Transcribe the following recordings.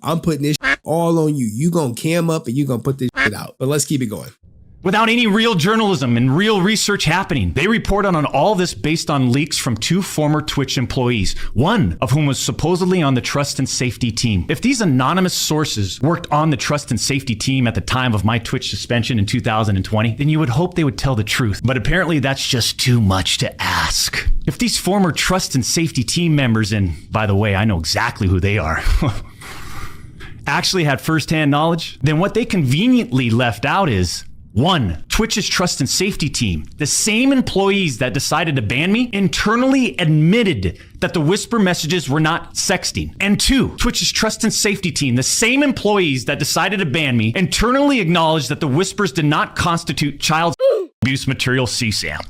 I'm putting this all on you. You gonna cam up and you gonna put this shit out. But let's keep it going. Without any real journalism and real research happening. They reported on all this based on leaks from 2 former Twitch employees, one of whom was supposedly on the trust and safety team. If these anonymous sources worked on the trust and safety team at the time of my Twitch suspension in 2020, then you would hope they would tell the truth. But apparently that's just too much to ask. If these former trust and safety team members, and by the way, I know exactly who they are, actually had firsthand knowledge, then what they conveniently left out is 1. Twitch's trust and safety team, the same employees that decided to ban me, internally admitted that the whisper messages were not sexting. And 2. Twitch's trust and safety team, the same employees that decided to ban me, internally acknowledged that the whispers did not constitute child abuse material CSAM.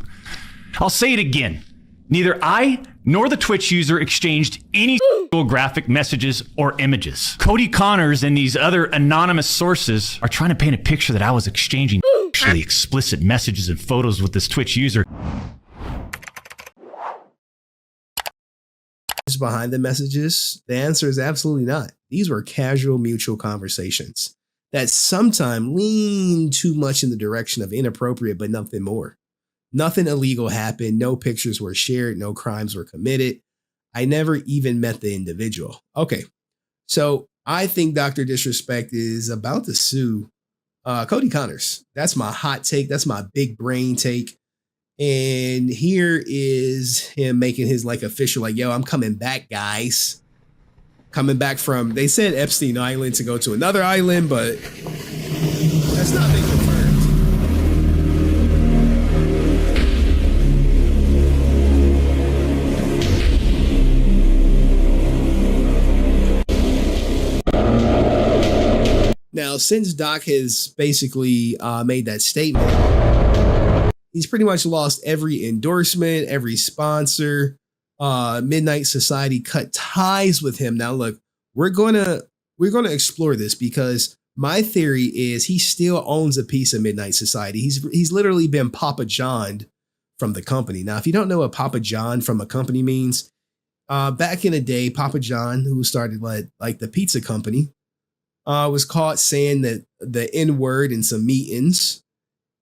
I'll say it again. Neither I nor the Twitch user exchanged any graphic messages or images. Cody Connors and these other anonymous sources are trying to paint a picture that I was exchanging actually explicit messages and photos with this Twitch user. Behind the messages, the answer is absolutely not. These were casual mutual conversations that sometimes lean too much in the direction of inappropriate, but nothing more. Nothing illegal happened. No pictures were shared. No crimes were committed. I never even met the individual. Okay, so I think Dr. Disrespect is about to sue Cody Connors. That's my hot take. That's my big brain take. And here is him making his like official, like, yo, I'm coming back, guys. Coming back from, they said Epstein Island to go to another island, but that's not been confirmed. Now, since Doc has basically made that statement, he's pretty much lost every endorsement, every sponsor. Midnight Society cut ties with him. Now, look, we're gonna explore this because my theory is he still owns a piece of Midnight Society. He's literally been Papa John'd from the company. Now, if you don't know what Papa John from a company means, back in the day, Papa John, who started like the pizza company, was caught saying that the N-word in some meetings,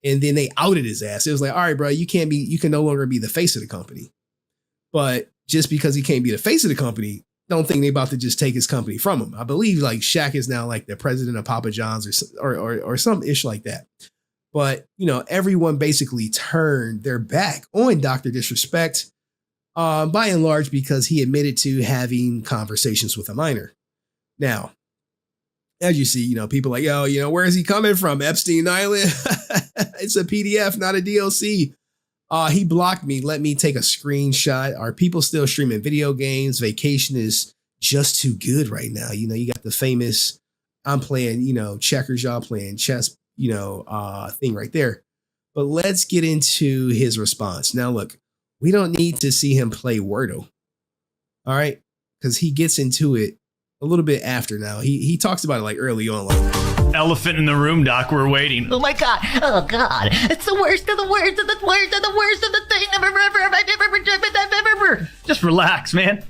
and then they outed his ass. It was like, all right, bro, you can no longer be the face of the company. But just because he can't be the face of the company, don't think they about to just take his company from him. I believe like Shaq is now like the president of Papa John's or some ish like that. But, you know, everyone basically turned their back on Dr. Disrespect, by and large, because he admitted to having conversations with a minor. Now, as you see, you know, people like, yo, you know, where is he coming from? Epstein Island? It's a PDF, not a DLC. He blocked me. Let me take a screenshot. Are people still streaming video games? Vacation is just too good right now. You know, you got the famous, I'm playing, you know, checkers, y'all playing chess, you know, thing right there. But let's get into his response. Now, look, we don't need to see him play Wordle. All right. Because he gets into it a little bit after now. He talks about it like early on. Like, elephant in the room, Doc. We're waiting. Oh my God. Oh God. It's the worst of the worst of the worst of the worst of the thing I've ever. Just relax, man.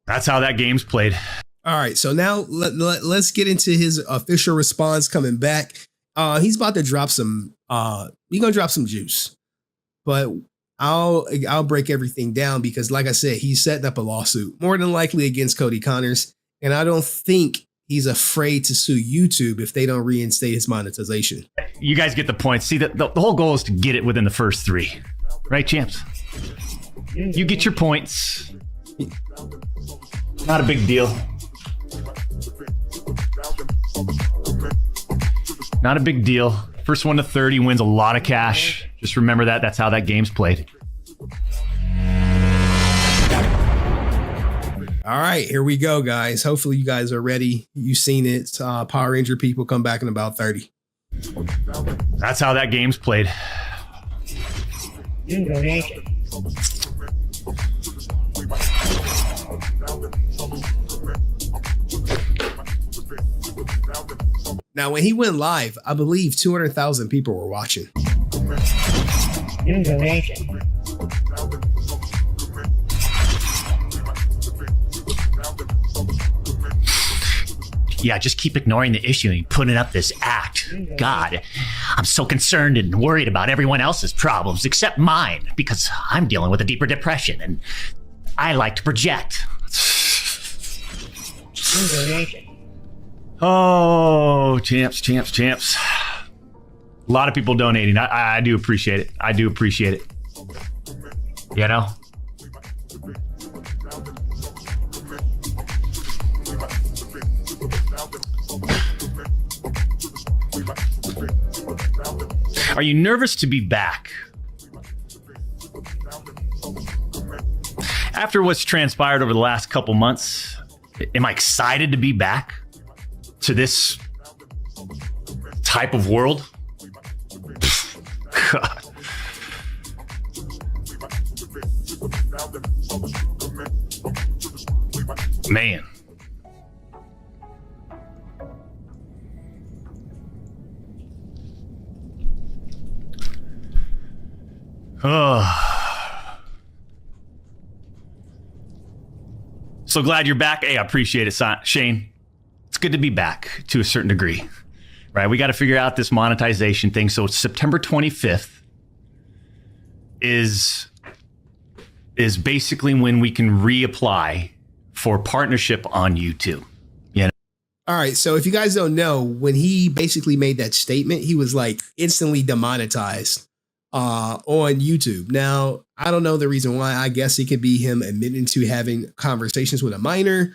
That's how that game's played. All right. So now let's get into his official response coming back. He's about to drop some, he's going to drop some juice, but I'll break everything down because like I said, he's setting up a lawsuit more than likely against Cody Connors. And I don't think he's afraid to sue YouTube if they don't reinstate his monetization. You guys get the point. See, the whole goal is to get it within the first 3, right, champs? You get your points. Not a big deal. Not a big deal. First 1 to 30 wins a lot of cash. Just remember that. That's how that game's played. All right, here we go, guys. Hopefully you guys are ready. You've seen it. Power Ranger people come back in about 30. That's how that game's played. Now, when he went live, I believe 200,000 people were watching. Yeah, just keep ignoring the issue and putting up this act. God, I'm so concerned and worried about everyone else's problems except mine because I'm dealing with a deeper depression and I like to project. Oh, champs. A lot of people donating. I do appreciate it. I do appreciate it. You know? Are you nervous to be back? After what's transpired over the last couple months, am I excited to be back to this type of world? God. Man. So glad you're back. Hey, I appreciate it, Shane. It's good to be back to a certain degree, right? We got to figure out this monetization thing. So September 25th is basically when we can reapply for partnership on YouTube. All right. So if you guys don't know, when he basically made that statement, he was like instantly demonetized on YouTube. Now, I don't know the reason why. I guess it could be him admitting to having conversations with a minor,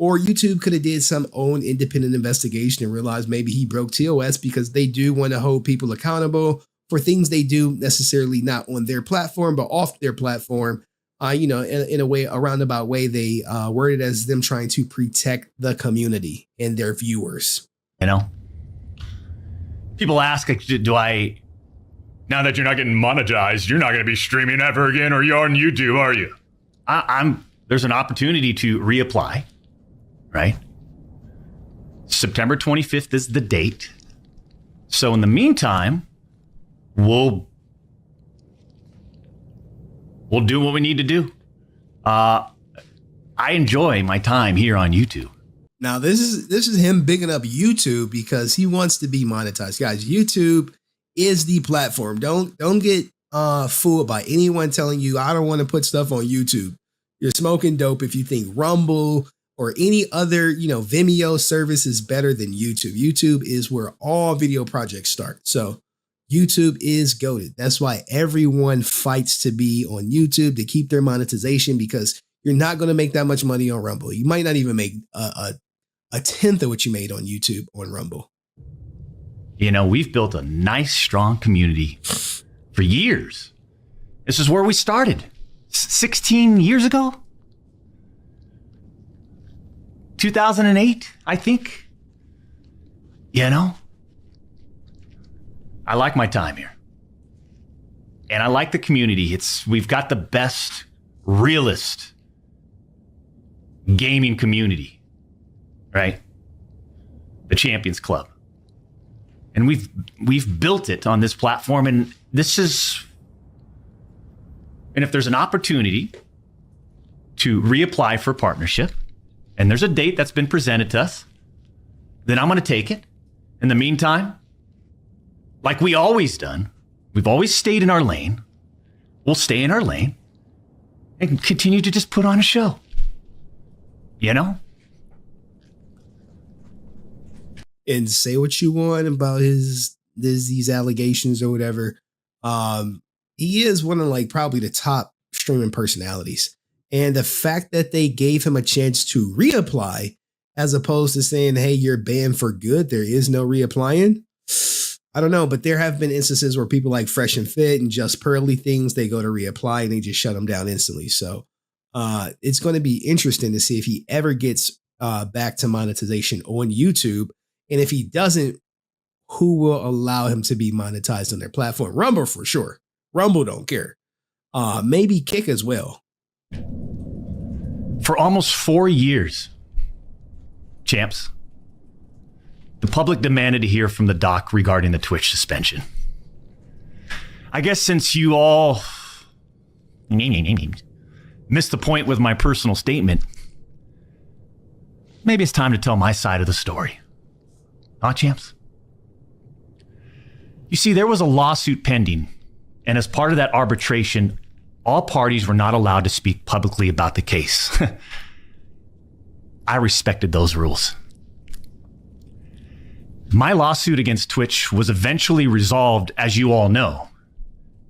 or YouTube could have did some own independent investigation and realized maybe he broke TOS because they do want to hold people accountable for things they do necessarily not on their platform, but off their platform. In a way, a roundabout way, they worded as them trying to protect the community and their viewers. You know, people ask, do I, now that you're not getting monetized, you're not going to be streaming ever again, or you're on YouTube, are you? There's an opportunity to reapply, right? September 25th is the date. So in the meantime, we'll do what we need to do. I enjoy my time here on YouTube. Now, this is him bigging up YouTube because he wants to be monetized. Guys, YouTube is the platform. Don't get fooled by anyone telling you, I don't want to put stuff on YouTube. You're smoking dope if you think Rumble or any other, Vimeo service is better than YouTube. YouTube is where all video projects start. So YouTube is goated. That's why everyone fights to be on YouTube to keep their monetization, because you're not going to make that much money on Rumble. You might not even make a tenth of what you made on YouTube on Rumble. We've built a nice, strong community for years. This is where we started 16 years ago. 2008, I think. I like my time here. And I like the community. We've got the best, realest gaming community, right? The Champions Club. And we've built it on this platform, and if there's an opportunity to reapply for partnership, and there's a date that's been presented to us, then I'm going to take it. In the meantime, like we always done, we've always stayed in our lane. We'll stay in our lane and continue to just put on a show. And say what you want about these allegations or whatever. He is one of probably the top streaming personalities. And the fact that they gave him a chance to reapply, as opposed to saying, hey, you're banned for good, there is no reapplying. I don't know, but there have been instances where people like Fresh and Fit and Just Pearly Things, they go to reapply and they just shut them down instantly. So it's going to be interesting to see if he ever gets back to monetization on YouTube. And if he doesn't, who will allow him to be monetized on their platform? Rumble for sure. Rumble don't care. Maybe Kick as well. For almost 4 years, champs, the public demanded to hear from the doc regarding the Twitch suspension. I guess since you all missed the point with my personal statement, maybe it's time to tell my side of the story. Huh, champs? You see, there was a lawsuit pending, and as part of that arbitration, all parties were not allowed to speak publicly about the case. I respected those rules. My lawsuit against Twitch was eventually resolved, as you all know.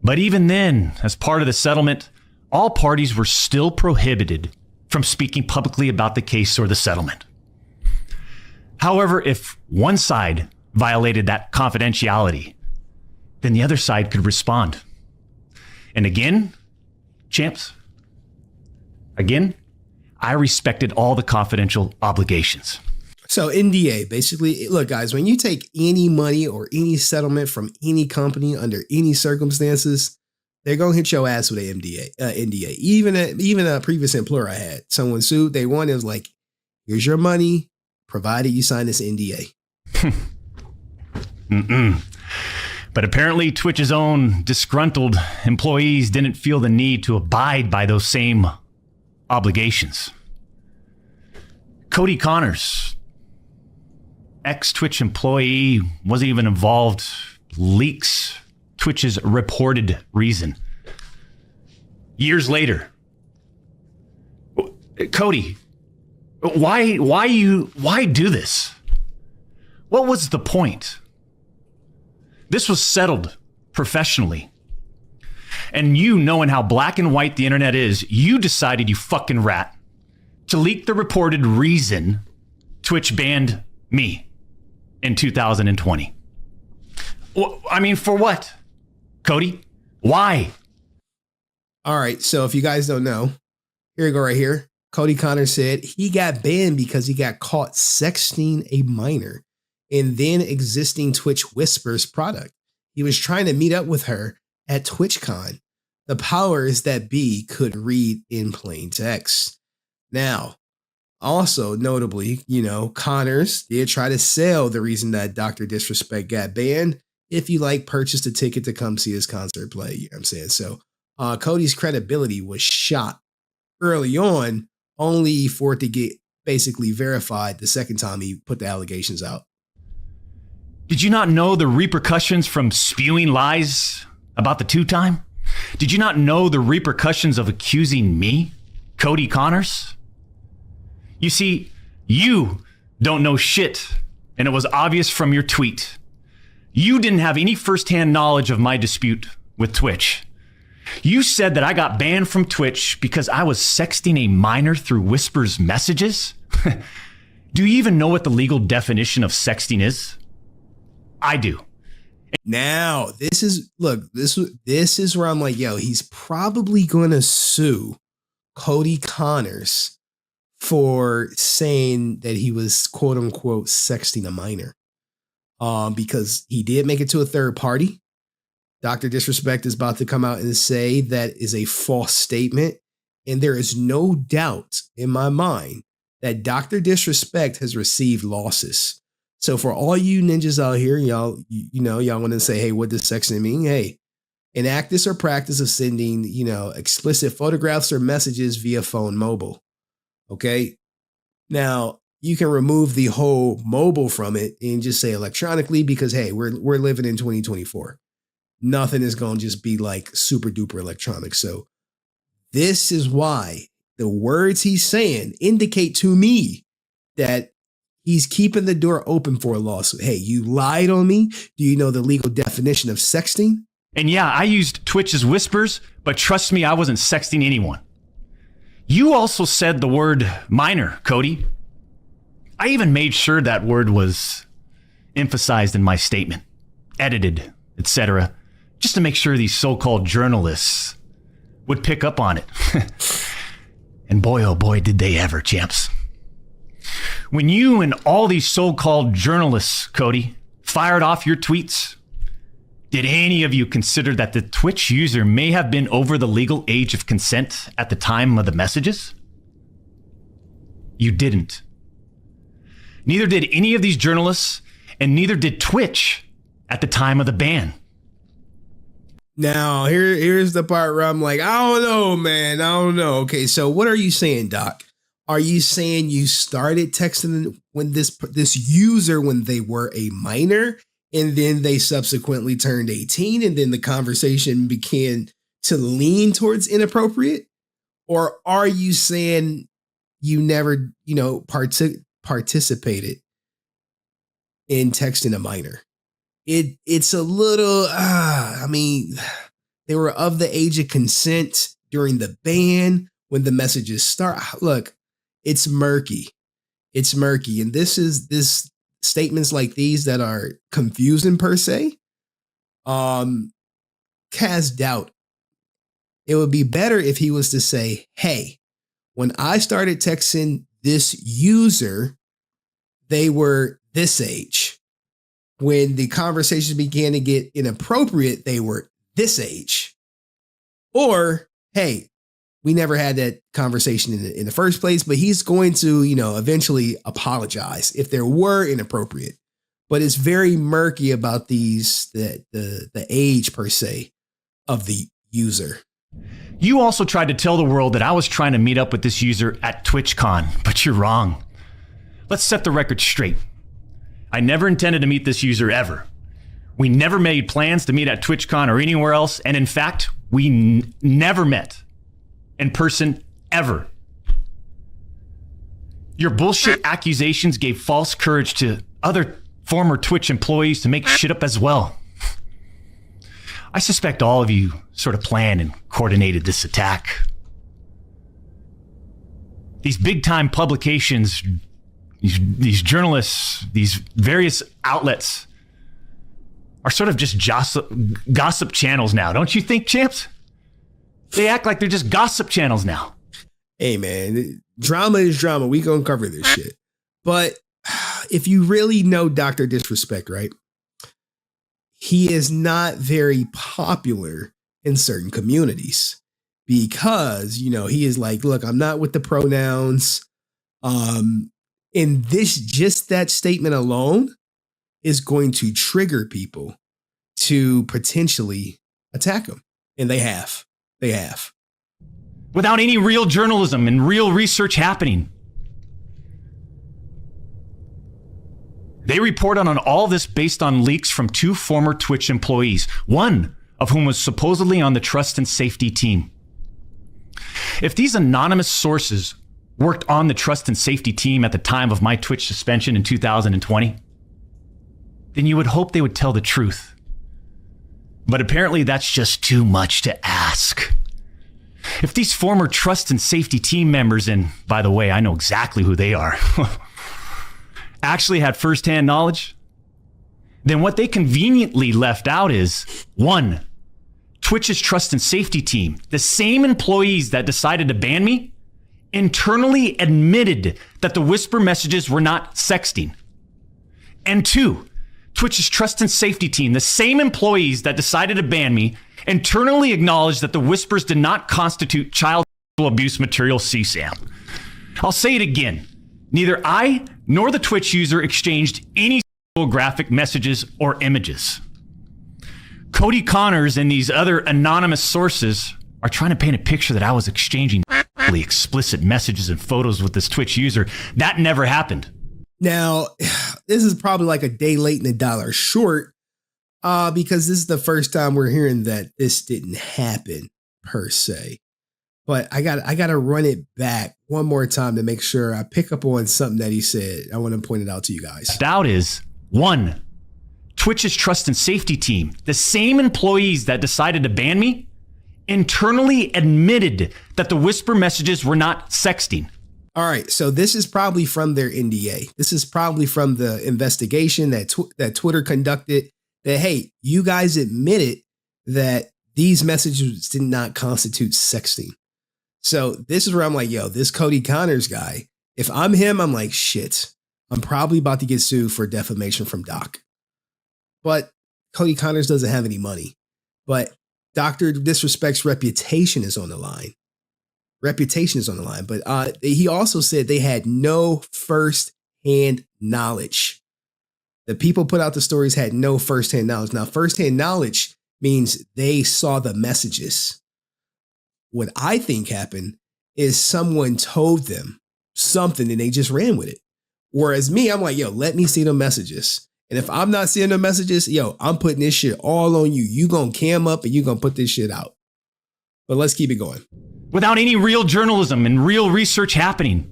But even then, as part of the settlement, all parties were still prohibited from speaking publicly about the case or the settlement. However, if one side violated that confidentiality, then the other side could respond. And again, champs, I respected all the confidential obligations. So NDA, basically, look, guys, when you take any money or any settlement from any company under any circumstances, they're going to hit your ass with an NDA. Even a previous employer I had, someone sued, they won, it was like, here's your money, provided you sign this NDA. But apparently Twitch's own disgruntled employees didn't feel the need to abide by those same obligations. Cody Connors, ex-Twitch employee, wasn't even involved, leaks Twitch's reported reason. Years later, Cody, why do this? What was the point? This was settled professionally. And you, knowing how black and white the internet is, you decided, you fucking rat, to leak the reported reason Twitch banned me in 2020. I mean, for what? Cody, why? All right, so if you guys don't know, here we go right here. Cody Connors said he got banned because he got caught sexting a minor in then existing Twitch Whispers product. He was trying to meet up with her at TwitchCon. The powers that be could read in plain text. Now, also notably, Connors did try to sell the reason that Dr. Disrespect got banned. If you purchased a ticket to come see his concert play, you know what I'm saying? So Cody's credibility was shot early on, only for it to get basically verified the second time he put the allegations out. Did you not know the repercussions from spewing lies about the two-time? Did you not know the repercussions of accusing me, Cody Connors? You see, you don't know shit, and it was obvious from your tweet. You didn't have any firsthand knowledge of my dispute with Twitch. You said that I got banned from Twitch because I was sexting a minor through Whispers messages? Do you even know what the legal definition of sexting is? I do. Now, this is where I'm like, yo, he's probably going to sue Cody Connors for saying that he was quote unquote sexting a minor. Because he did make it to a third party. Dr. Disrespect is about to come out and say that is a false statement. And there is no doubt in my mind that Dr. Disrespect has received losses. So for all you ninjas out here, y'all want to say, hey, what does sexting mean? Hey, enact this or practice of sending, explicit photographs or messages via phone mobile. Okay. Now, you can remove the whole mobile from it and just say electronically because, hey, we're living in 2024. Nothing is going to just be super duper electronic. So this is why the words he's saying indicate to me that he's keeping the door open for a lawsuit. Hey, you lied on me. Do you know the legal definition of sexting? And yeah, I used Twitch's Whispers, but trust me, I wasn't sexting anyone. You also said the word minor, Cody. I even made sure that word was emphasized in my statement, edited, etc., just to make sure these so-called journalists would pick up on it. And boy, oh boy, did they ever, champs. When you and all these so-called journalists, Cody, fired off your tweets, did any of you consider that the Twitch user may have been over the legal age of consent at the time of the messages? You didn't. Neither did any of these journalists, and neither did Twitch at the time of the ban. Now, here's the part where I'm like, I don't know, man. I don't know. Okay, so what are you saying, Doc? Are you saying you started texting when this user when they were a minor, and then they subsequently turned 18, and then the conversation began to lean towards inappropriate? Or are you saying you never, participated in texting a minor? It's a little, I mean, they were of the age of consent during the ban when the messages start. Look, it's murky. It's murky. And this statements like these that are confusing per se, cast doubt. It would be better if he was to say, hey, when I started texting this user, they were this age. When the conversation began to get inappropriate, they were this age. Or, hey, we never had that conversation in the first place, but he's going to, eventually apologize if there were inappropriate. But it's very murky about the age per se of the user. You also tried to tell the world that I was trying to meet up with this user at TwitchCon, but you're wrong. Let's set the record straight. I never intended to meet this user ever. We never made plans to meet at TwitchCon or anywhere else, and in fact, we never met in person ever. Your bullshit accusations gave false courage to other former Twitch employees to make shit up as well. I suspect all of you sort of planned and coordinated this attack. These big-time publications, these journalists, these various outlets are sort of just gossip channels now. Don't you think, champs? They act like they're just gossip channels now. Hey, man, drama is drama. We gonna cover this shit. But if you really know Dr. Disrespect, right? He is not very popular in certain communities because, he is like, look, I'm not with the pronouns. And that statement alone is going to trigger people to potentially attack him. And they have. Without any real journalism and real research happening. They reported on all this based on leaks from 2 former Twitch employees, one of whom was supposedly on the trust and safety team. If these anonymous sources worked on the trust and safety team at the time of my Twitch suspension in 2020, then you would hope they would tell the truth. But apparently that's just too much to ask. If these former trust and safety team members, and by the way, I know exactly who they are, actually had firsthand knowledge, then what they conveniently left out is, 1, Twitch's trust and safety team, the same employees that decided to ban me, internally admitted that the whisper messages were not sexting. And 2, Twitch's trust and safety team, the same employees that decided to ban me, internally acknowledged that the whispers did not constitute child abuse material CSAM. I'll say it again. Neither I nor the Twitch user exchanged any graphic messages or images. Cody Connors and these other anonymous sources are trying to paint a picture that I was exchanging explicit messages and photos with this Twitch user. That never happened. Now, this is probably like a day late and a dollar short, because this is the first time we're hearing that this didn't happen per se. But I got to run it back one more time to make sure I pick up on something that he said. I want to point it out to you guys. Doubt is 1, Twitch's trust and safety team, the same employees that decided to ban me, internally admitted that the whisper messages were not sexting. All right, so this is probably from their NDA. This is probably from the investigation that Twitter conducted. That, hey, you guys admitted that these messages did not constitute sexting. So this is where I'm like, yo, this Cody Connors guy, if I'm him, I'm like, shit, I'm probably about to get sued for defamation from Doc. But Cody Connors doesn't have any money. But Dr. Disrespect's reputation is on the line. But he also said they had no first-hand knowledge. The people put out the stories had no first-hand knowledge. Now, first-hand knowledge means they saw the messages. What I think happened is someone told them something and they just ran with it. Whereas me, I'm like, yo, let me see the messages. And if I'm not seeing the messages, yo, I'm putting this shit all on you. You gonna cam up and you gonna put this shit out. But let's keep it going. Without any real journalism and real research happening.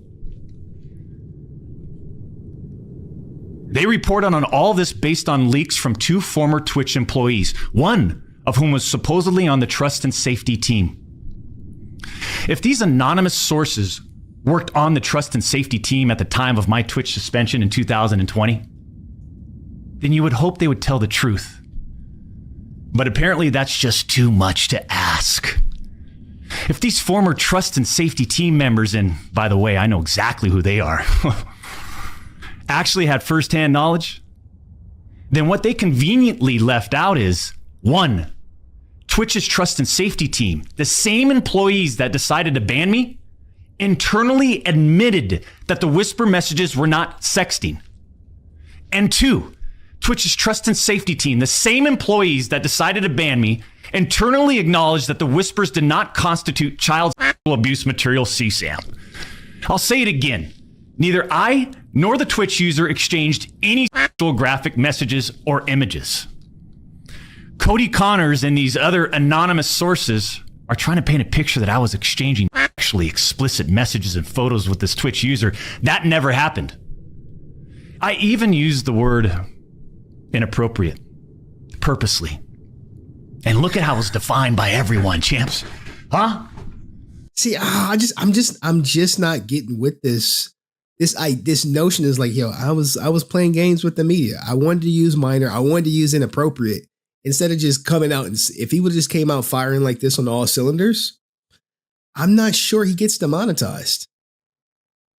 They report on all this based on leaks from 2 former Twitch employees, one of whom was supposedly on the trust and safety team. If these anonymous sources worked on the trust and safety team at the time of my Twitch suspension in 2020, then you would hope they would tell the truth. But apparently that's just too much to ask. If these former trust and safety team members, and by the way, I know exactly who they are, actually had firsthand knowledge, then what they conveniently left out is, 1, Twitch's trust and safety team, the same employees that decided to ban me, internally admitted that the whisper messages were not sexting. And 2, Twitch's trust and safety team, the same employees that decided to ban me, internally acknowledged that the whispers did not constitute child sexual abuse material CSAM. I'll say it again. Neither I nor the Twitch user exchanged any sexual graphic messages or images. Cody Connors and these other anonymous sources are trying to paint a picture that I was exchanging actually explicit messages and photos with this Twitch user. That never happened. I even used the word inappropriate purposely. And look at how it's defined by everyone, champs. Huh? See, I'm just not getting with this. This notion is like, yo, I was playing games with the media. I wanted to use minor. I wanted to use inappropriate instead of just coming out. And if he would just came out firing like this on all cylinders, I'm not sure he gets demonetized.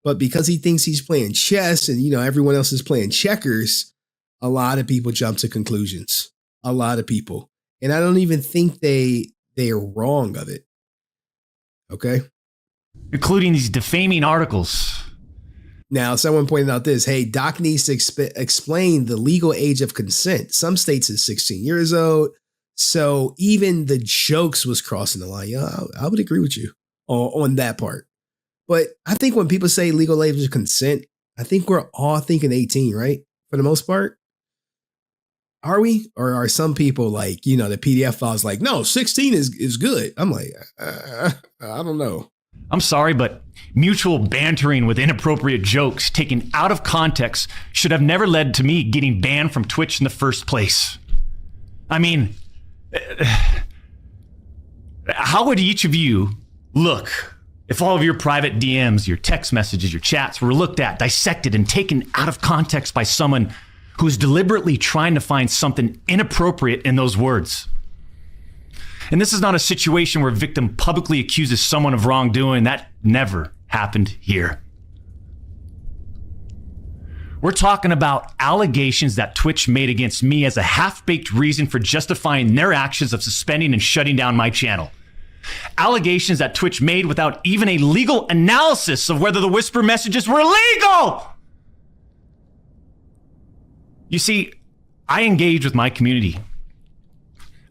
But because he thinks he's playing chess and, you know, everyone else is playing checkers, a lot of people jump to conclusions. A lot of people. And I don't even think they are wrong of it. Okay. Including these defaming articles. Now, someone pointed out this. Hey, Doc needs to explain the legal age of consent. Some states is 16 years old. So even the jokes was crossing the line. Yeah, I would agree with you on that part. But I think when people say legal age of consent, I think we're all thinking 18, right? For the most part. Are we? Or are some people like, you know, the PDF files like, no, 16 is good. I'm like, I don't know. I'm sorry, but mutual bantering with inappropriate jokes taken out of context should have never led to me getting banned from Twitch in the first place. I mean, how would each of you look if all of your private DMs, your text messages, your chats were looked at, dissected, and taken out of context by someone who's deliberately trying to find something inappropriate in those words? And this is not a situation where a victim publicly accuses someone of wrongdoing. That never happened here. We're talking about allegations that Twitch made against me as a half-baked reason for justifying their actions of suspending and shutting down my channel. Allegations that Twitch made without even a legal analysis of whether the whisper messages were legal. You see, I engage with my community.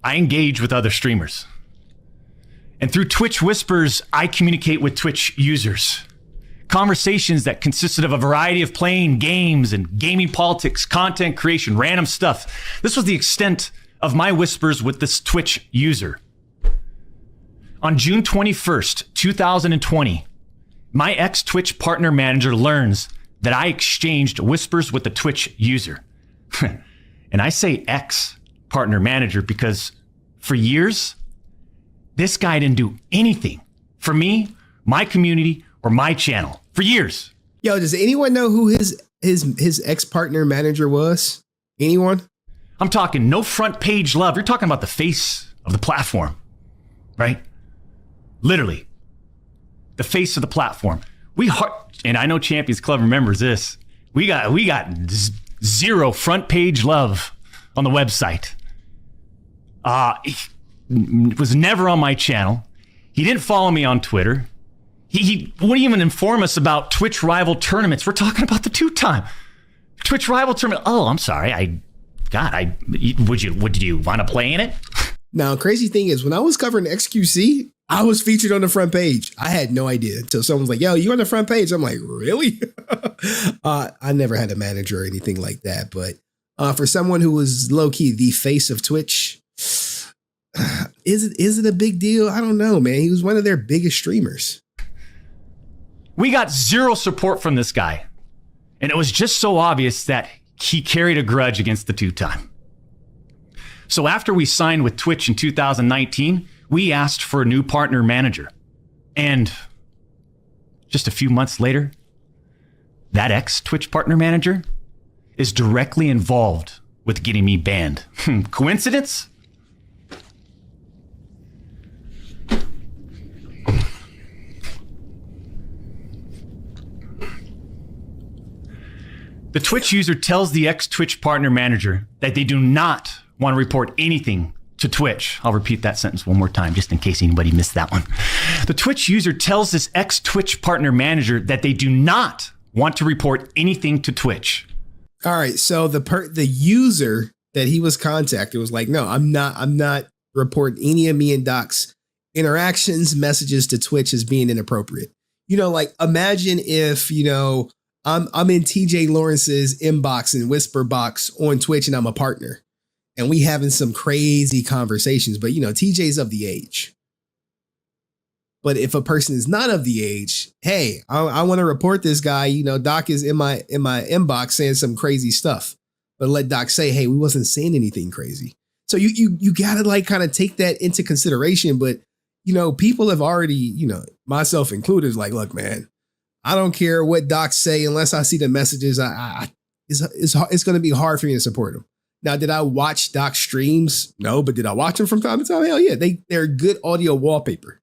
I engage with other streamers. And through Twitch Whispers, I communicate with Twitch users. Conversations that consisted of a variety of playing games and gaming politics, content creation, random stuff. This was the extent of my whispers with this Twitch user. On June 21st, 2020, my ex-Twitch partner manager learns that I exchanged whispers with the Twitch user. And I say ex-partner manager because for years, this guy didn't do anything for me, my community, or my channel for years. Yo, does anyone know who his ex-partner manager was? Anyone? I'm talking no front page love. You're talking about the face of the platform, right? Literally, the face of the platform. And I know Champions Club remembers this. We got zero front page love on the website. He was never on my channel. He didn't follow me on Twitter. He wouldn't even inform us about Twitch rival tournaments. We're talking about the 2-time Twitch rival tournament. Oh, I'm sorry. Would you want to play in it? Now, crazy thing is, when I was covering XQC, I was featured on the front page. I had no idea until someone was like, yo, you on the front page? I'm like, really? I never had a manager or anything like that. But for someone who was low-key the face of Twitch, is it a big deal? I don't know, man. He was one of their biggest streamers. We got zero support from this guy. And it was just so obvious that he carried a grudge against the two-time. So after we signed with Twitch in 2019, we asked for a new partner manager. And just a few months later, that ex-Twitch partner manager is directly involved with getting me banned. Coincidence? The Twitch user tells the ex-Twitch partner manager that they do not want to report anything to Twitch. I'll repeat that sentence one more time just in case anybody missed that one. The Twitch user tells this ex-Twitch partner manager that they do not want to report anything to Twitch. All right, so the user that he was contacted was like, no, I'm not reporting any of me and Doc's interactions, messages to Twitch as being inappropriate. Like imagine if, I'm in TJ Lawrence's inbox and whisper box on Twitch and I'm a partner. And we having some crazy conversations, but TJ's of the age. But if a person is not of the age, hey, I want to report this guy. Doc is in my inbox saying some crazy stuff. But let Doc say, hey, we wasn't saying anything crazy. So you gotta like kind of take that into consideration. But people have already, myself included, is like, look, man, I don't care what Doc say unless I see the messages. It's going to be hard for me to support him. Now, did I watch Doc streams? No, but did I watch them from time to time? Hell yeah, they're good audio wallpaper.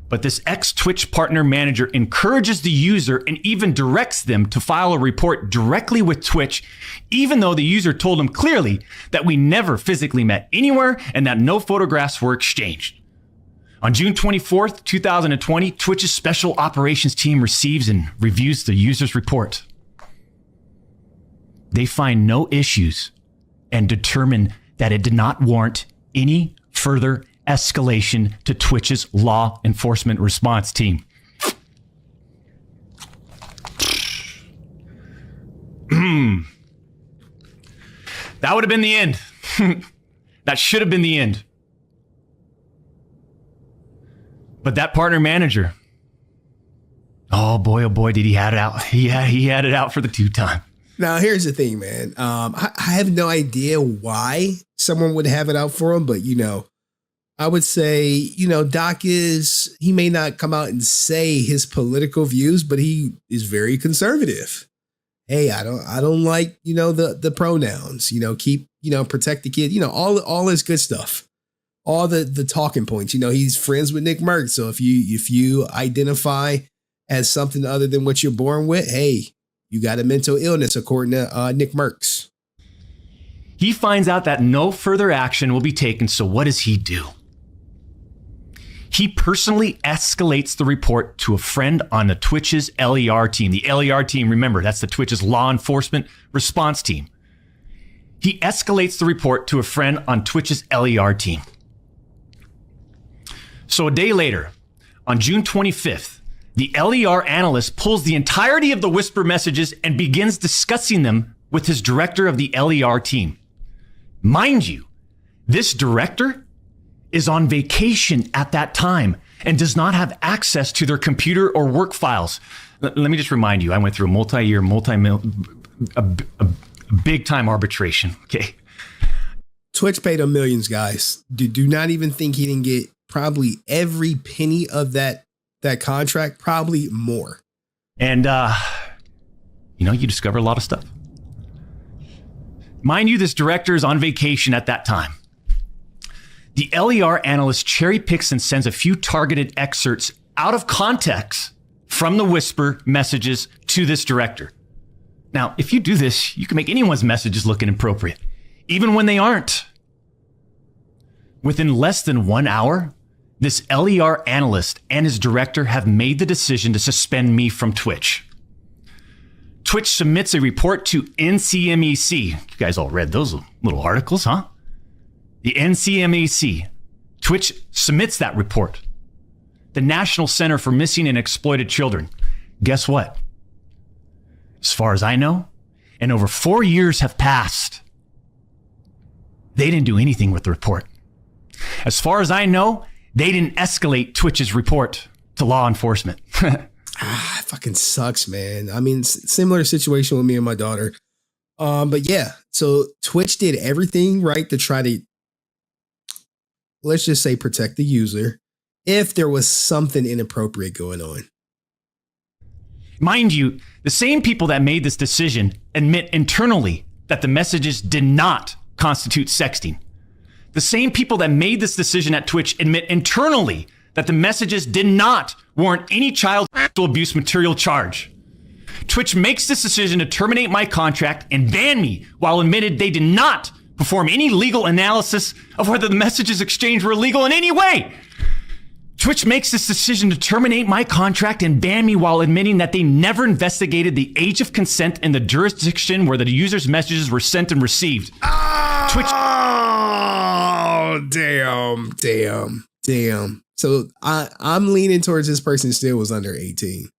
But this ex-Twitch partner manager encourages the user and even directs them to file a report directly with Twitch, even though the user told him clearly that we never physically met anywhere and that no photographs were exchanged. On June 24th, 2020, Twitch's special operations team receives and reviews the user's report. They find no issues and determine that it did not warrant any further escalation to Twitch's law enforcement response team. That would have been the end. That should have been the end. But that partner manager, oh boy, did he had it out. He had it out for the two-time. Now, here's the thing, man. I have no idea why someone would have it out for him, but I would say, Doc he may not come out and say his political views, but he is very conservative. Hey, I don't like, the pronouns, keep, protect the kid, all this good stuff. All the talking points, he's friends with Nick Merckx. So if you identify as something other than what you're born with, hey, you got a mental illness, according to Nick Merckx. He finds out that no further action will be taken. So what does he do? He personally escalates the report to a friend on the Twitch's LER team. The LER team, remember, that's the Twitch's law enforcement response team. He escalates the report to a friend on Twitch's LER team. So a day later, on June 25th, the LER analyst pulls the entirety of the whisper messages and begins discussing them with his director of the LER team. Mind you, this director is on vacation at that time and does not have access to their computer or work files. Let me just remind you, I went through a multi-year, big-time arbitration, okay? Twitch paid him millions, guys. Do not even think he didn't get probably every penny of that contract, probably more. And, you discover a lot of stuff. Mind you, this director is on vacation at that time. The LER analyst cherry picks and sends a few targeted excerpts out of context from the whisper messages to this director. Now, if you do this, you can make anyone's messages look inappropriate, even when they aren't. Within less than 1 hour, this LER analyst and his director have made the decision to suspend me from Twitch. Twitch submits a report to NCMEC. You guys all read those little articles, huh? The NCMEC, Twitch submits that report. The National Center for Missing and Exploited Children. Guess what? As far as I know, and over 4 years have passed, they didn't do anything with the report. As far as I know, they didn't escalate Twitch's report to law enforcement. It fucking sucks, man. I mean, similar situation with me and my daughter. But yeah, so Twitch did everything right to try to, let's just say, protect the user if there was something inappropriate going on. Mind you, the same people that made this decision admit internally that the messages did not constitute sexting. The same people that made this decision at Twitch admit internally that the messages did not warrant any child sexual abuse material charge. Twitch makes this decision to terminate my contract and ban me while admitted they did not perform any legal analysis of whether the messages exchanged were illegal in any way. Twitch makes this decision to terminate my contract and ban me while admitting that they never investigated the age of consent in the jurisdiction where the user's messages were sent and received. Twitch. Oh, damn. So I'm leaning towards this person still was under 18.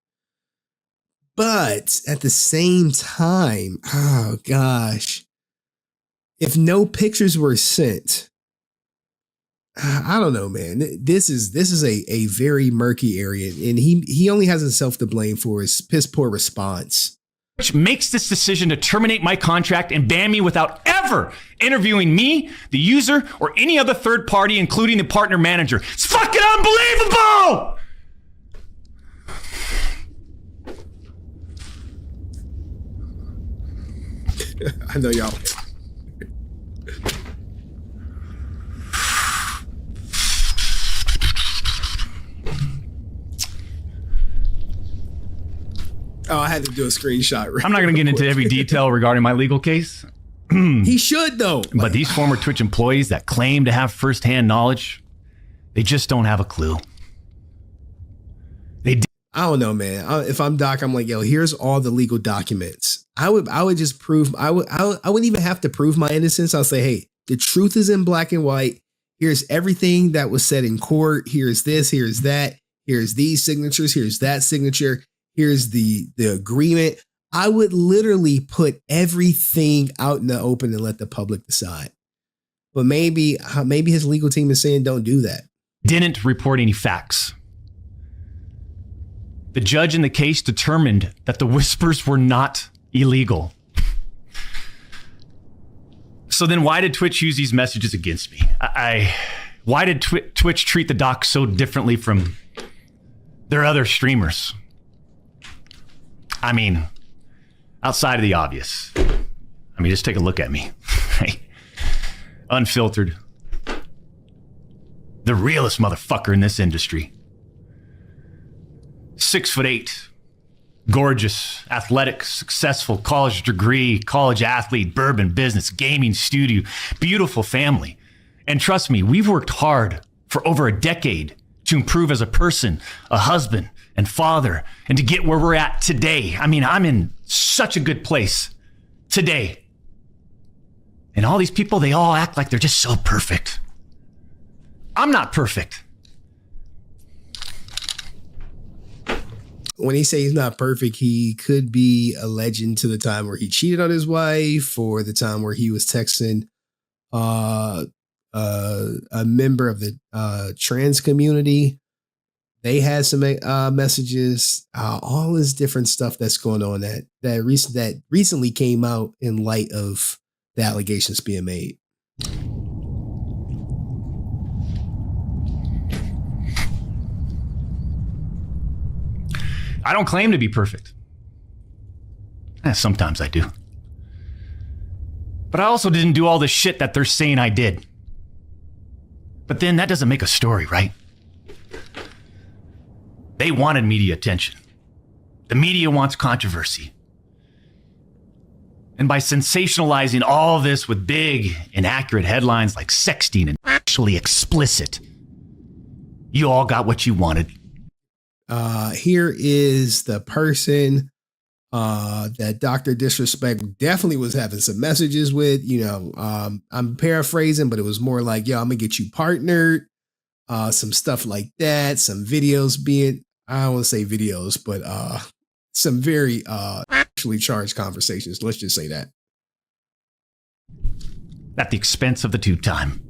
But at the same time, oh gosh, if no pictures were sent, I don't know, man. This is a very murky area, and he only has himself to blame for his piss poor response. Which makes this decision to terminate my contract and ban me without ever interviewing me, the user, or any other third party, including the partner manager. It's fucking unbelievable! I know y'all. Oh, I had to do a screenshot. I'm not going to get into every detail regarding my legal case. He should, though. But these former Twitch employees that claim to have firsthand knowledge, they just don't have a clue. I don't know, man. If I'm Doc, I'm like, yo, here's all the legal documents. I would just prove, I wouldn't even have to prove my innocence. I'll say, hey, the truth is in black and white. Here's everything that was said in court. Here's this, here's that. Here's these signatures. Here's that signature. Here's the agreement. I would literally put everything out in the open and let the public decide. But maybe his legal team is saying don't do that. Didn't report any facts. The judge in the case determined that the whispers were not illegal. So then why did Twitch use these messages against me? Why did Twitch treat the doc so differently from their other streamers? I mean, outside of the obvious. I mean, just take a look at me. Unfiltered. The realest motherfucker in this industry. 6'8", gorgeous, athletic, successful, college degree, college athlete, bourbon business, gaming studio, beautiful family. And trust me, we've worked hard for over a decade to improve as a person, a husband, and father, and to get where we're at today. I mean, I'm in such a good place today. And all these people, they all act like they're just so perfect. I'm not perfect. When he says he's not perfect, he could be a legend to the time where he cheated on his wife, or the time where he was texting a member of the trans community. They had some messages, all this different stuff that's going on that recently came out in light of the allegations being made. I don't claim to be perfect. Sometimes I do. But I also didn't do all the shit that they're saying I did. But then that doesn't make a story, right? They wanted media attention. The media wants controversy. And by sensationalizing all this with big, inaccurate headlines like sexting and actually explicit, you all got what you wanted. Here is the person that Dr. Disrespect definitely was having some messages with. I'm paraphrasing, but it was more like, yo, I'm gonna get you partnered, some stuff like that, some videos being, I don't want to say videos, but some very actually charged conversations. Let's just say that. At the expense of the tube time.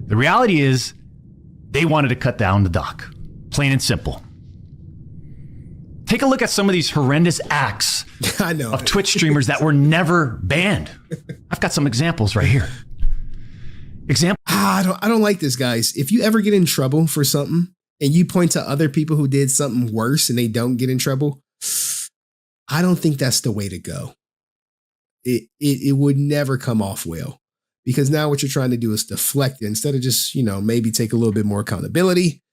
The reality is, they wanted to cut down the doc. Plain and simple. Take a look at some of these horrendous acts I know of Twitch streamers that were never banned. I've got some examples right here. I don't like this, guys. If you ever get in trouble for something and you point to other people who did something worse and they don't get in trouble, I don't think that's the way to go. It would never come off well, because now what you're trying to do is deflect it instead of just, maybe take a little bit more accountability.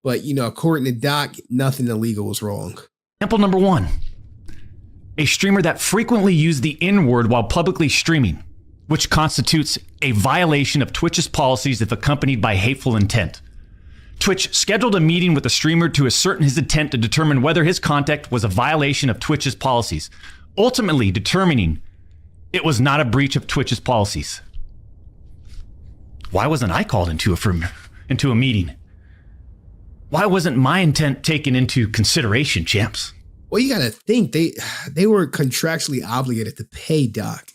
But, according to Doc, nothing illegal was wrong. Example number 1, a streamer that frequently used the N-word while publicly streaming, which constitutes a violation of Twitch's policies if accompanied by hateful intent. Twitch scheduled a meeting with the streamer to ascertain his intent to determine whether his conduct was a violation of Twitch's policies, ultimately determining it was not a breach of Twitch's policies. Why wasn't I called into a meeting? Why wasn't my intent taken into consideration, champs? Well, you got to think they were contractually obligated to pay Doc.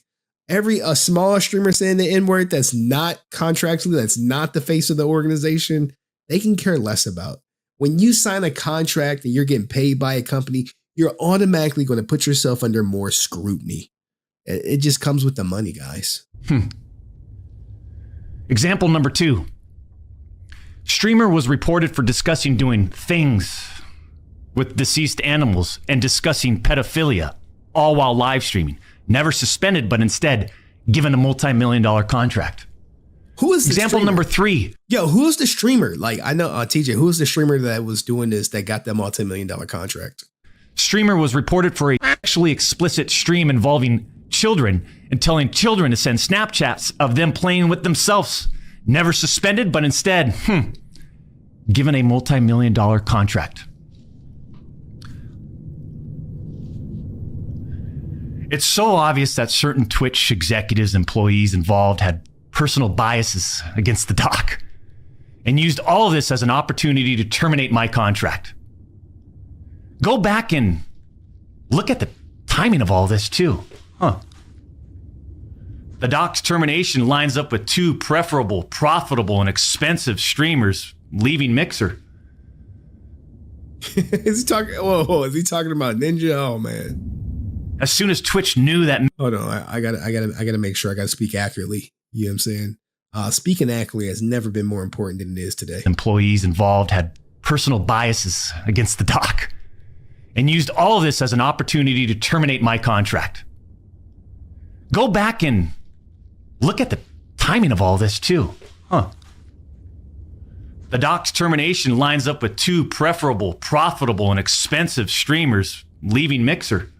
A small streamer saying the N-word that's not contractually, that's not the face of the organization, they can care less about. When you sign a contract and you're getting paid by a company, you're automatically going to put yourself under more scrutiny. It just comes with the money, guys. Example number 2. Streamer was reported for discussing doing things with deceased animals and discussing pedophilia, all while live streaming. Never suspended, but instead given a multi-million-dollar contract. Who is the Example streamer? number 3. Yo, who's the streamer? Like, I know, TJ, who's the streamer that was doing this that got that multi-million-dollar contract? Streamer was reported for a sexually explicit stream involving children and telling children to send Snapchats of them playing with themselves. Never suspended, but instead, given a multi-million-dollar contract. It's so obvious that certain Twitch executives, employees involved had personal biases against the doc and used all of this as an opportunity to terminate my contract. Go back and look at the timing of all this too. The doc's termination lines up with 2 preferable, profitable, and expensive streamers leaving Mixer. Is he talking? Whoa, is he talking about Ninja? Oh man! As soon as Twitch knew that, hold on, I gotta make sure I gotta speak accurately. You know what I'm saying? Speaking accurately has never been more important than it is today. Employees involved had personal biases against the doc and used all of this as an opportunity to terminate my contract. Go back and look at the timing of all this too. The doc's termination lines up with 2 preferable, profitable, and expensive streamers leaving Mixer.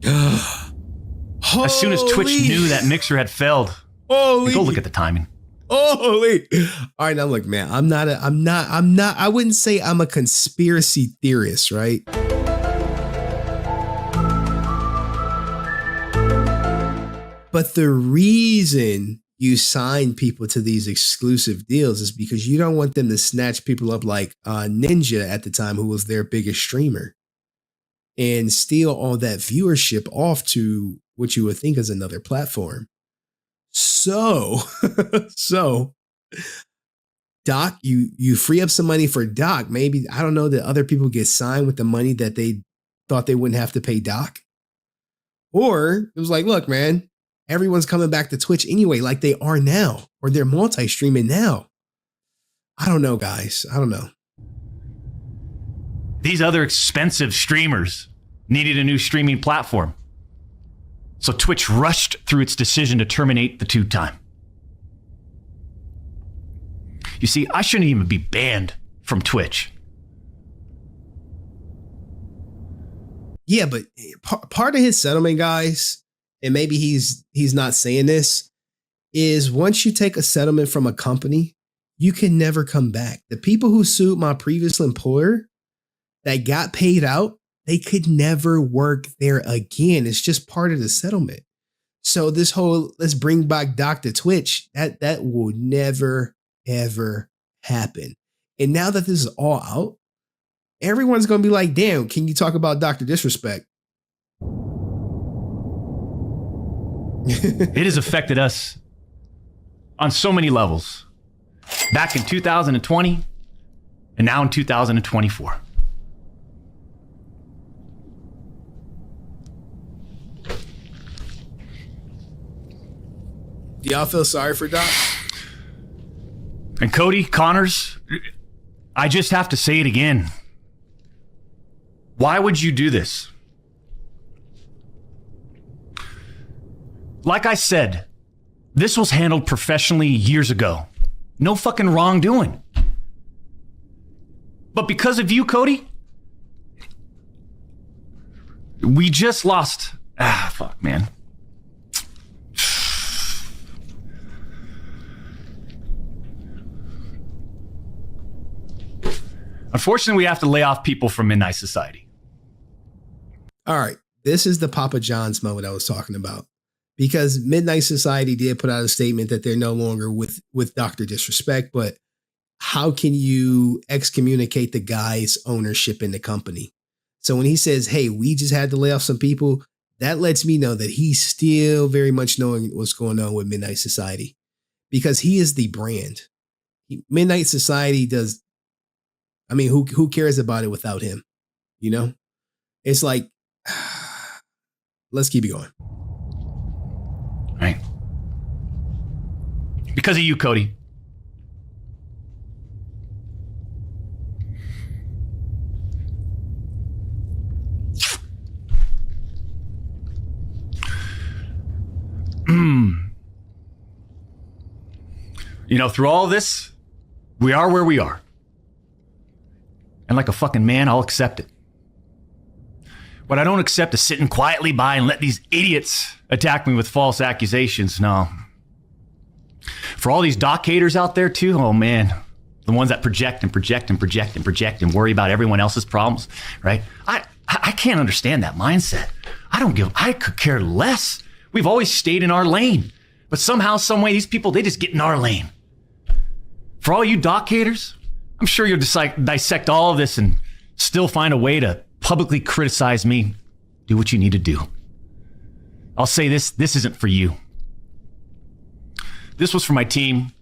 As soon as Twitch knew that Mixer had failed. Go look at the timing. Holy. All right, now look, man, I wouldn't say I'm a conspiracy theorist, right? But the reason you sign people to these exclusive deals is because you don't want them to snatch people up like Ninja at the time, who was their biggest streamer, and steal all that viewership off to what you would think is another platform. So Doc, you free up some money for Doc. Maybe, I don't know, that other people get signed with the money that they thought they wouldn't have to pay Doc. Or it was like, look, man, everyone's coming back to Twitch anyway, like they are now, or they're multi-streaming now. I don't know, guys. I don't know. These other expensive streamers needed a new streaming platform. So Twitch rushed through its decision to terminate the tube time. You see, I shouldn't even be banned from Twitch. Yeah, but part of his settlement, guys, and maybe he's not saying this, is once you take a settlement from a company, you can never come back. The people who sued my previous employer, that got paid out, they could never work there again. It's just part of the settlement. So this whole let's bring back Dr. Twitch, that will never, ever happen. And now that this is all out, everyone's going to be like, damn, can you talk about Dr. Disrespect? It has affected us on so many levels. Back in 2020 and now in 2024. Do y'all feel sorry for Doc? And Cody, Connors, I just have to say it again. Why would you do this? Like I said, this was handled professionally years ago. No fucking wrongdoing. But because of you, Cody, we just lost. Fuck, man. Unfortunately, we have to lay off people from Midnight Society. All right. This is the Papa John's moment I was talking about. Because Midnight Society did put out a statement that they're no longer with Dr. Disrespect, but how can you excommunicate the guy's ownership in the company? So when he says, hey, we just had to lay off some people, that lets me know that he's still very much knowing what's going on with Midnight Society because he is the brand. Midnight Society does. I mean, who cares about it without him? You know, it's like, let's keep it going. Right. Because of you, Cody. You know, through all this, we are where we are. And like a fucking man, I'll accept it. What I don't accept is sitting quietly by and let these idiots attack me with false accusations. No. For all these doc haters out there too, oh man, the ones that project and project and project and project and worry about everyone else's problems, right? I can't understand that mindset. I could care less. We've always stayed in our lane. But somehow, some way, these people, they just get in our lane. For all you doc haters, I'm sure you'll dissect all of this and still find a way to publicly criticize me. Do what you need to do. I'll say this isn't for you. This was for my team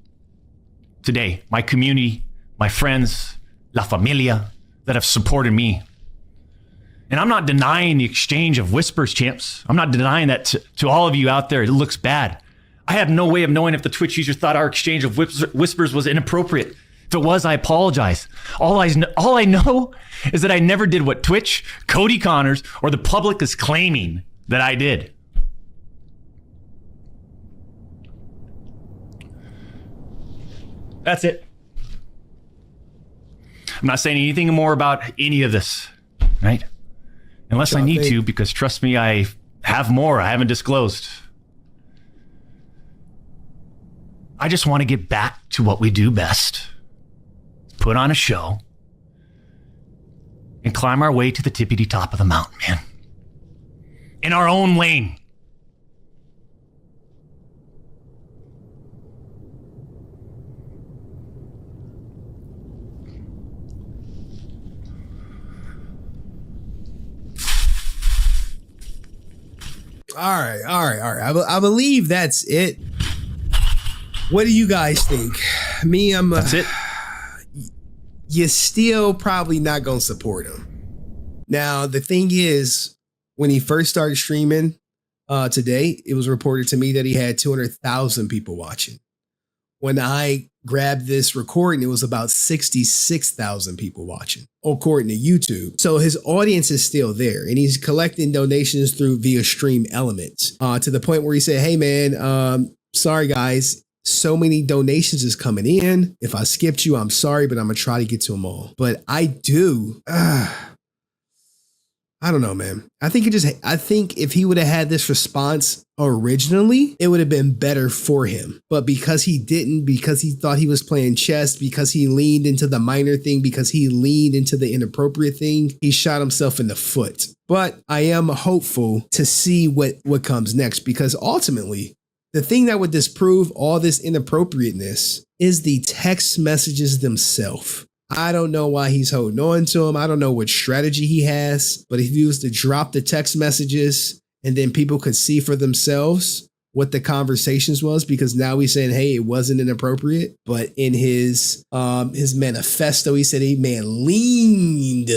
today, my community, my friends, la familia that have supported me. And I'm not denying the exchange of whispers, champs. I'm not denying that to all of you out there. It looks bad. I have no way of knowing if the Twitch user thought our exchange of whispers was inappropriate. If it was, I apologize. All I know is that I never did what Twitch, Cody Connors, or the public is claiming that I did. That's it. I'm not saying anything more about any of this, right? Unless I need to, because trust me, I have more I haven't disclosed. I just want to get back to what we do best. Put on a show and climb our way to the tippity top of the mountain, man. In our own lane. All right. I believe that's it. What do you guys think? That's it. You're still probably not going to support him. Now, the thing is, when he first started streaming today, it was reported to me that he had 200,000 people watching. When I grabbed this recording, it was about 66,000 people watching, according to YouTube. So his audience is still there, and he's collecting donations via Stream Elements to the point where he said, hey, man, sorry, guys. So many donations is coming in. If I skipped you, I'm sorry, but I'm going to try to get to them all. But I do. I don't know, man. I think if he would have had this response originally, it would have been better for him. But because he didn't, because he thought he was playing chess, because he leaned into the minor thing, because he leaned into the inappropriate thing, he shot himself in the foot. But I am hopeful to see what comes next, because ultimately, the thing that would disprove all this inappropriateness is the text messages themselves. I don't know why he's holding on to him. I don't know what strategy he has, but if he was to drop the text messages and then people could see for themselves what the conversations was, because now he's saying, hey, it wasn't inappropriate. But in his manifesto, he said it may have leaned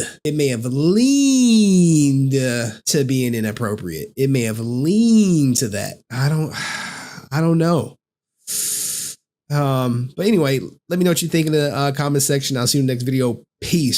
to being inappropriate. It may have leaned to that. I don't know. But anyway, let me know what you think in the comment section. I'll see you in the next video. Peace.